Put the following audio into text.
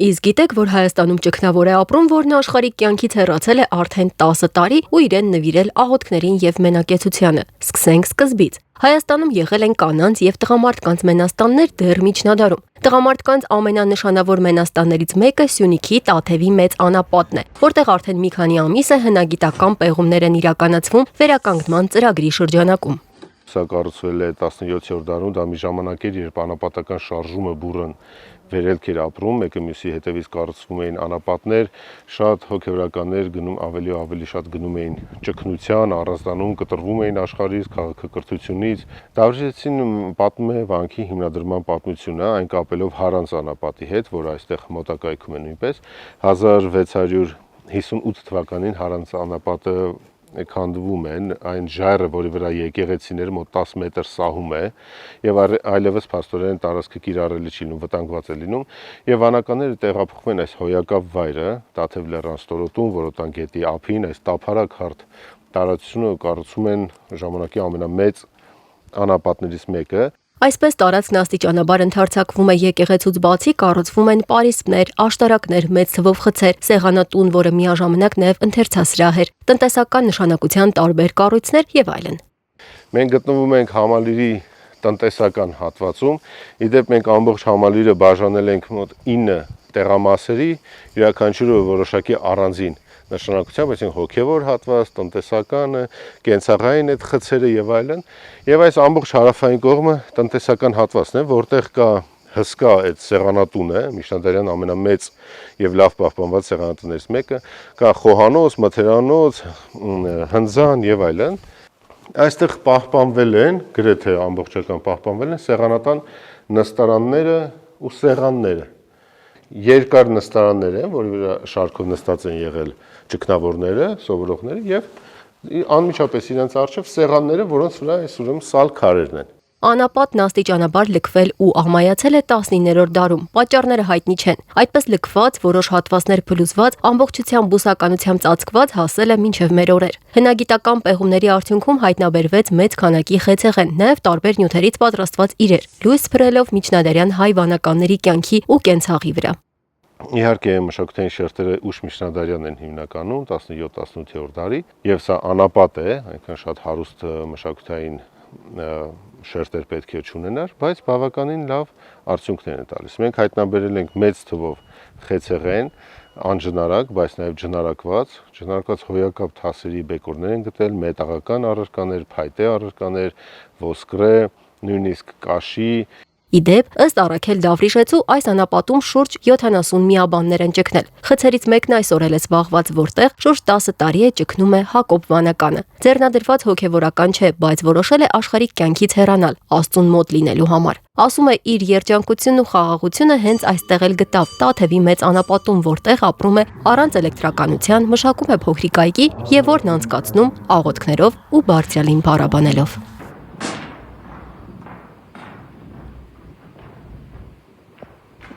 Իսկ գիտեք, որ Հայաստանում ճգնավոր է ապրում, որն աշխարհիկ կյանքից հեռացել է արդեն 10 տարի ու իրեն նվիրել աղոթքներին եւ մենակեցությանը։ Սկսենք սկզբից։ Հայաստանում եղել են կանանց եւ տղամարդկանց մենաստաններ դեռ միջնադարում։ Տղամարդկանց ամենանշանավոր մենաստաններից մեկը Սյունիքի Տաթևի մեծ անապատն է, որտեղ արդեն մի քանի ամիս է հնագիտական պեղումներ են իրականացվում վերականգնման ծրագրի շրջանակում։ Սա կառուցվել է 17-րդ դարում, դա մի ժամանակ էր, երբ անապատական շարժումը բուռն վերելք էր ապրում, մեկը մյուսի հետևից կառուցվում էին անապատներ, շատ հոգևորականներ ավելի ու ավելի շատ գնում էին ճգնության, առանձնանում, կտրվում էին աշխարհից, քաղաքակրթությունից։ Դավրիճեցին պատմում է վանքի հիմնադրման պատմությունը, այն կապելով Հարանց անապատի հետ, որ այստեղ մոտակայքում է նույնպես 1658 թվականին Հարանց անապատը քանդվում են, այն ժայռը, որի վրա եկեղեցիները մոտ 10 մետր սահում է եւ այլևս փաստորեն տարածքը կիրառելի չի լինում, վտանգված է լինում եւ վանականները տեղափոխվում են այս հոյակապ վայրը Տաթև լեռան ստորոտում, Որոտան գետի ափին, այս տափարակ հարթ տարածությունը կառուցում են ժամանակի ամենամեծ անապատներից մեկը։ Այսպես տարածքն աստիճանաբար ընդարձակվում է եկեղեցուց բացի, կառուցվում են պարիսպներ, աշտարակներ, մեծ թվով խցեր, սեղանատուն, որը միաժամանակ նաև ընթերցասրահ էր, տնտեսական նշանակության տարբեր կառույցներ եւ այլն։ Մենք գտնվում ենք Համալիրի տնտեսական հատվածում, իդեպ մենք ամբողջ Համալիրը բաժանել ենք մոտ 9 տեղամասերի, յուրաքանչյուրը որոշակի առանձին նշանակությամբ, այսինքն հոգևոր հատված, տնտեսականը, կենցաղային այդ խցերը եւ այլն, եւ այս ամբողջ հարավային կողմը տնտեսական հատվածն է, որտեղ կա հսկա այդ սեղանատունը, միջնադարյան ամենամեծ եւ լավ պահպանված սեղանատուններից մեկը, կա խոհանոց, մթերանոց, հնձան եւ այլն։ Այստեղ պահպանվել են, գրեթե ամբողջական պահպանվել են սեղանատան նստարանները ու սեղանները։ Երկար նստարաններ են, որի վրա շարքով նստած են եղել ճգնավորները, սովորողները եւ անմիջապես իրենց առջև սեղանները, որոնց վրա այս ուրեմն սալ քարերն են։ Անապատն աստիճանաբար լքվել ու աղմայացել է 19-րդ դարում, պատճառները հայտնի չեն։ Այդպես լքված, որոշ հատվածներ փլուզված, ամբողջությամբ բուսականությամբ ծածկված հասել է մինչև մեր օրեր։ Հնագիտական պեղումների արդյունքում հայտնաբերվեց մեծ քանակի խեցեղեն, նաև տարբեր նյութերից պատրաստված իրեր, լույս սփռելով միջնադարյան հայ վանականների կյանքի ու կենցաղի վրա։ Իհարկե մշակութային շերտերը ուշ միջնադարյան են հիմնականում 17-18-րդ դարի, եւ սա անապատ է, այնքան շատ հարուստ մշակութային շերտեր պետք է չունենար, բայց բավականին լավ արդյունքներ են տալիս։ Մենք հայտնաբերել ենք մեծ թվով խեցեղեն, անջնարակ, բայց նաև ջնարակված հոյակապ թասերի բեկորներ են գտել, մետաղական առարկաներ, փայտե առարկաներ, ոսկրե, նույնիսկ կաշի։ Իդեպ, ըստ Առաքել Դավրիշեցու, այս անապատում շուրջ 70 միաբաններ են ճգնել։ Խցերից մեկն այսօր էլ է զբաղված, որտեղ շուրջ 10 տարի է ճգնում է Հակոբ վանականը։ Ձեռնադրված հոգևորական չէ, բայց որոշել է աշխարհիկ կյանքից հեռանալ, Աստծուն մոտ լինելու համար։ Ասում է, իր երջանկությունն ու խաղաղությունը հենց այստեղ էլ գտավ, Տաթևի մեծ անապատում, որտեղ ապրում է առանց էլեկտրականության, մշակում է փոքրիկ այգի եւ որն անցկացնում աղոթքներով ու Բարձրյալին փառաբանելով։